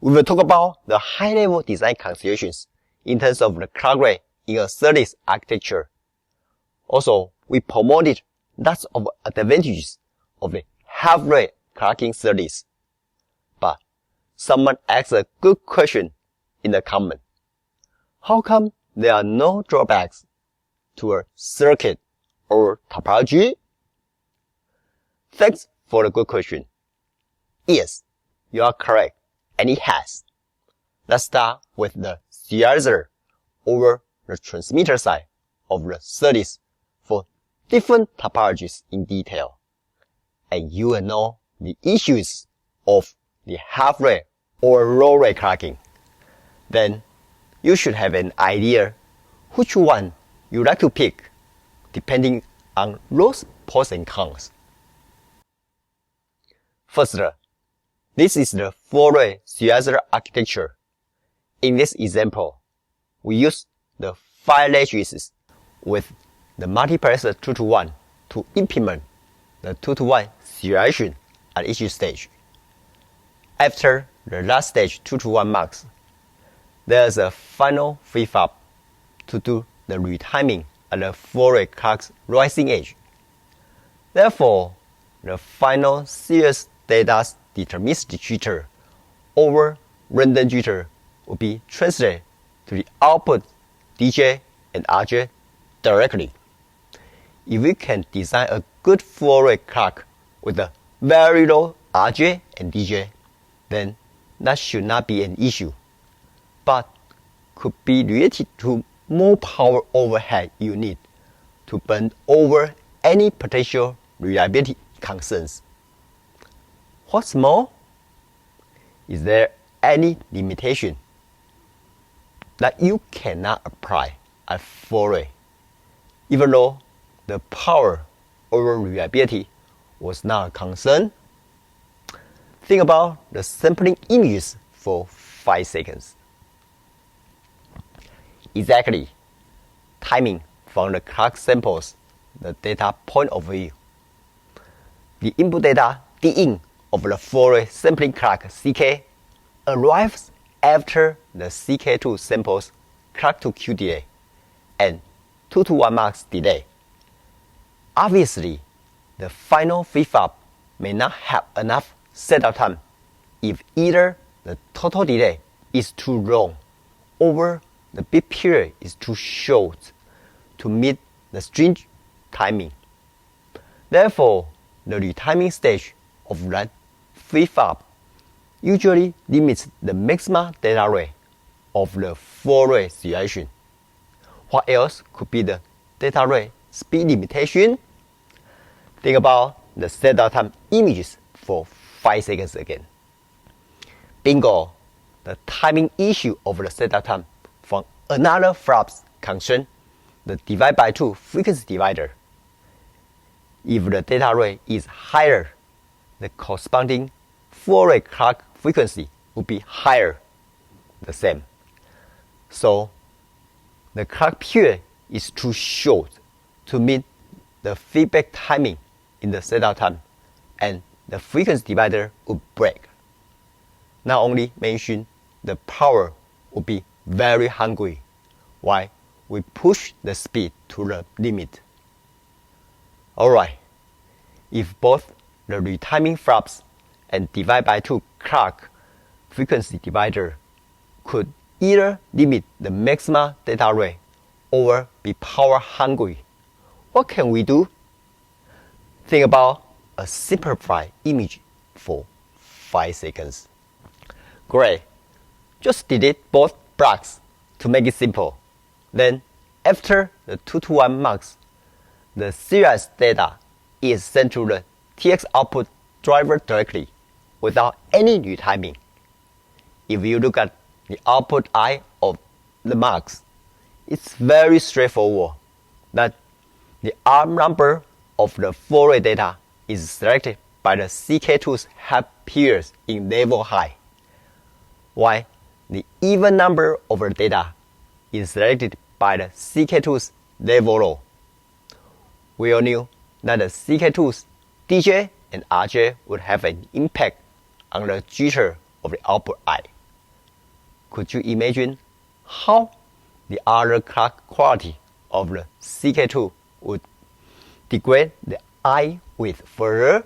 We will talk about the high-level design considerations in terms of the clock rate in a SerDes architecture. Also, we promoted lots of advantages of the half-rate clocking SerDes. But someone asked a good question in the comment. How come there are no drawbacks to a circuit or topology? Thanks for the good question. Yes, you are correct, and it has. Let's start with the serializer over the transmitter side of the SerDes for different topologies in detail. And you will know the issues of the half-rate or low-rate clocking. Then, you should have an idea which one you like to pick depending on those pros and cons. First, this is the 4-rate serializer architecture. In this example, we use the 5 latches with the multiplexer 2-to-1 to implement the 2-to-1 serialization at each stage. After the last stage 2-to-1 marks, there is a final flip-flop to do the retiming at the 4-rate clock's rising edge. Therefore, the final series data deterministic jitter over random jitter will be translated to the output DJ and RJ directly. If we can design a good 4-rate clock with a very low RJ and DJ, then that should not be an issue, but could be related to more power overhead you need to burn over any potential reliability concerns. What's more, is there any limitation that you cannot apply at 4-rate, even though the power over reliability was not a concern? Think about the sampling images for 5 seconds. Exactly. Timing from the clock samples the data point of view. The input data D-in of the 4-rate sampling clock CK arrives after the CK2 samples clock to Q delay and 2-to-1 marks delay. Obviously, the final flip-flop may not have enough setup time if either the total delay is too long or the bit period is too short to meet the stringent timing. Therefore, the retiming stage of that flip-flop usually limits the maximum data rate of the 4-rate serialization. What else could be the data rate speed limitation? Think about the setup time images for 5 seconds again. Bingo! The timing issue of the setup time from another flop's concern, the divide by 2 frequency divider. If the data rate is higher, the corresponding 4-rate clock frequency will be higher, the same. So, the clock period is too short to meet the feedback timing in the setup time, and the frequency divider would break. Not only mention the power will be very hungry, while we push the speed to the limit. Alright, if both the retiming flops and divide by 2 clock frequency divider could either limit the maximum data rate or be power hungry, what can we do? Think about a simplified image for 5 seconds. Great. Just delete both blocks to make it simple. Then, after the 2-to-1 marks, the serialized data is sent to the TX output driver directly without any retiming. If you look at the output I of the marks, it's very straightforward that the ARM number of the 4-rate data is selected by the CK2's half periods in level high, while the even number of the data is selected by the CK2's level low. We all knew that the CK2's DJ and RJ would have an impact on the jitter of the output I. could you imagine how the other clock quality of the CK2 would degrade the eye width further?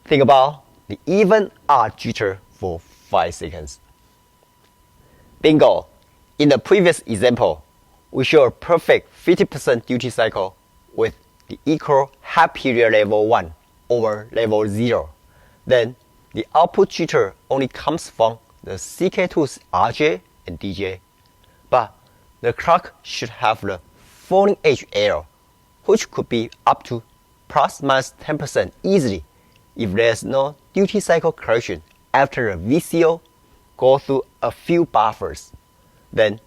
Think about the even odd jitter for 5 seconds. Bingo! In the previous example, we show a perfect 50% duty cycle with the equal half period level 1 over level 0. Then the output jitter only comes from the CK2's RJ and DJ. But the clock should have the falling edge error, which could be up to plus minus 10% easily if there's no duty cycle correction after the VCO goes through a few buffers. Then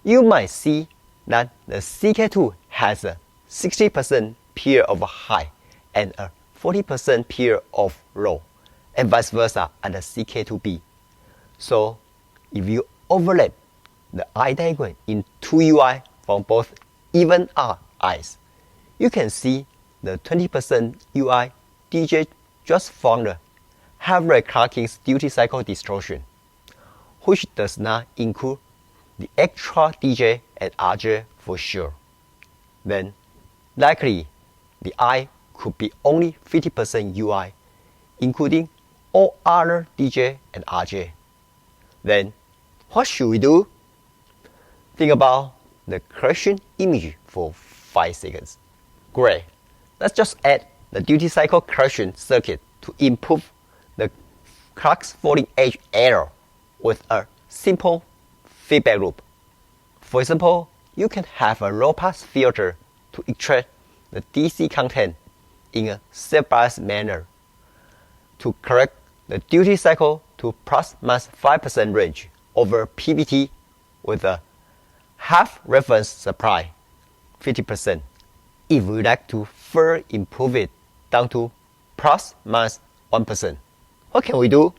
you might see that the CK2 has a 60% period of high and a 40% period of low, and vice versa at the CK2B. So if you overlap the eye diagram in 2 UI from both even odd eyes, you can see the 20% UI DJ just from the half-rate clocking's duty cycle distortion, which does not include the extra DJ and RJ for sure. Then likely the eye could be only 50% UI, including all other DJ and RJ. Then what should we do? Think about the correction image for 5 seconds. Great. Let's just add the duty cycle correction circuit to improve the clock's falling edge error with a simple feedback loop. For example, you can have a low-pass filter to extract the DC content in a stepwise manner to correct the duty cycle to plus minus 5% range over PVT with a half reference supply, 50%. If we like to further improve it down to plus minus 1%, what can we do?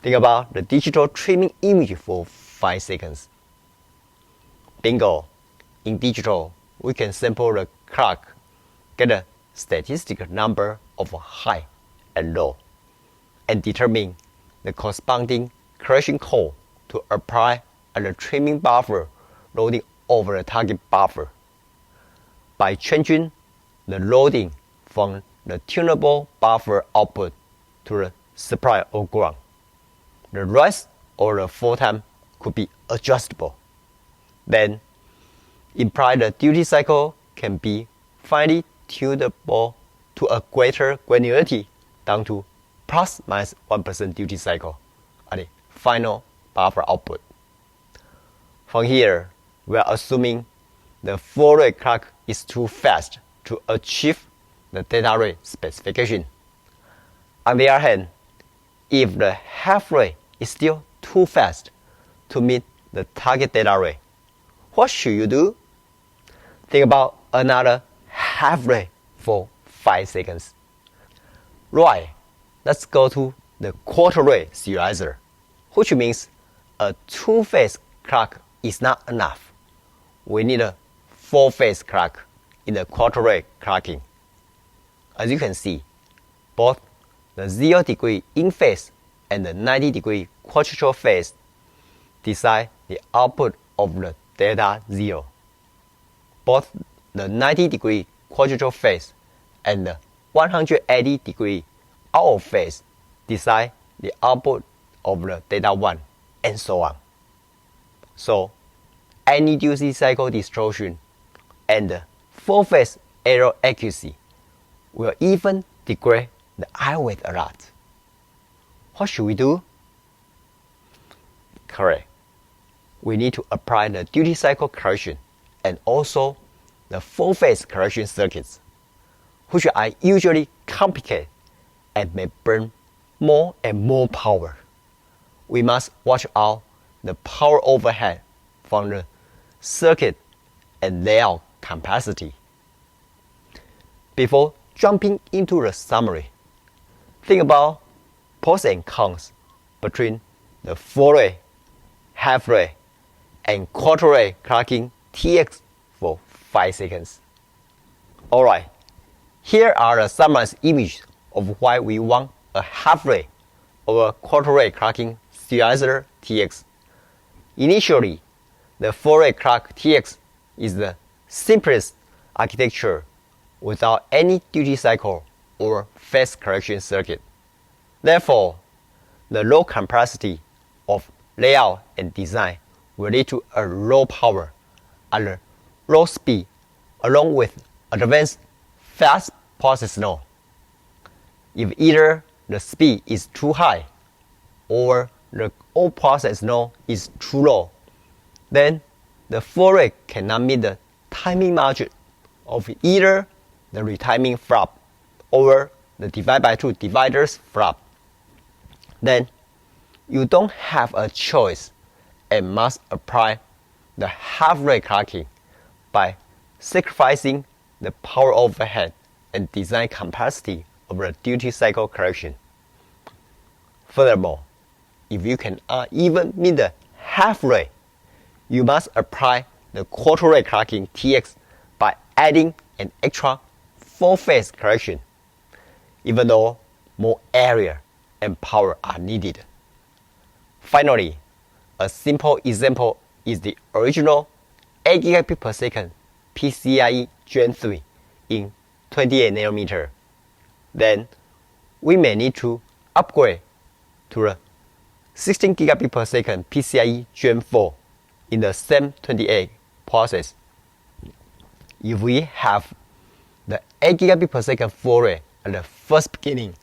Think about the digital trimming image for 5 seconds. Bingo! In digital, we can sample the clock, get a statistical number of high and low, and determine the corresponding correction code to apply at the trimming buffer loading over the target buffer. By changing the loading from the tunable buffer output to the supply or ground, the rise or the fall time could be adjustable. Then, imply the duty cycle can be finely tunable to a greater granularity down to plus minus 1% duty cycle at the final buffer output. From here, we are assuming the full rate clock is too fast to achieve the data rate specification. On the other hand, if the half rate is still too fast to meet the target data rate, what should you do? Think about another half rate for 5 seconds. Right, let's go to the quarter rate serializer, which means a 2-phase clock is not enough. We need a 4-phase clock in the quarter rate clocking. As you can see, both the 0 degree in phase and the 90 degree quadruple phase decide the output of the data 0. Both the 90 degree quadruple phase and the 180 degree out of phase decide the output of the data 1, and so on. So, any duty cycle distortion and 4-phase error accuracy will even degrade the eye width a lot. What should we do? Correct. We need to apply the duty cycle correction and also the 4-phase correction circuits, which are usually complicated and may burn more and more power. We must watch out the power overhead from the circuit and layout capacity. Before jumping into the summary, think about pros and cons between the full rate, half rate, and quarter rate clocking TX for 5 seconds. Alright, here are the summarized images of why we want a half rate or a quarter rate clocking serializer TX. Initially, the Fourier clock TX is the simplest architecture without any duty cycle or phase correction circuit. Therefore, the low complexity of layout and design will lead to a low power and a low speed along with advanced fast process node. If either the speed is too high or the old process node is too low, then the Fourier cannot meet the timing margin of either the retiming flop or the divide by 2 dividers flop. Then you don't have a choice and must apply the half-rate clocking by sacrificing the power overhead and design complexity of the duty cycle correction. Furthermore, if you cannot even meet the half rate, you must apply the quarter rate clocking TX by adding an extra 4-phase correction, even though more area and power are needed. Finally, a simple example is the original 8 gigabit per second PCIe Gen 3 in 28nm. Then we may need to upgrade to the 16 gigabit per second PCIe Gen 4 in the same 28 process. If we have the 8 gigabit per second flow rate at the first beginning,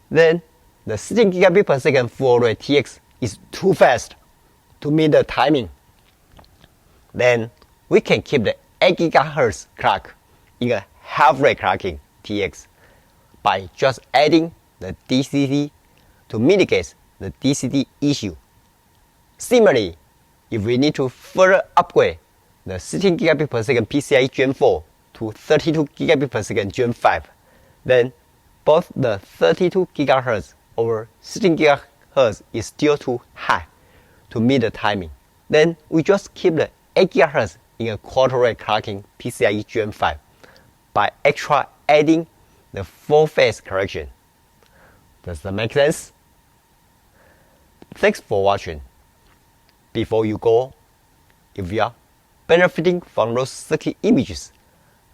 then the 16 gigabit per second flow rate TX is too fast to meet the timing. Then we can keep the 8 GHz clock in a half-rate clocking TX by just adding the DCD to mitigate the DCD issue. Similarly, if we need to further upgrade the 16 gigabit per second PCIe Gen 4 to 32 gigabit per second Gen 5, then both the 32 GHz over 16 GHz is still too high to meet the timing. Then we just keep the 8 GHz in a quarter rate clocking PCIe Gen 5 by extra adding the 4-phase correction. Does that make sense? Thanks for watching. Before you go, if you are benefiting from those circuit images,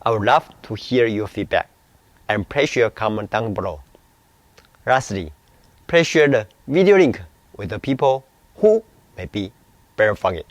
I would love to hear your feedback and please share a comment down below. Lastly, please share the video link with the people who may be better from it.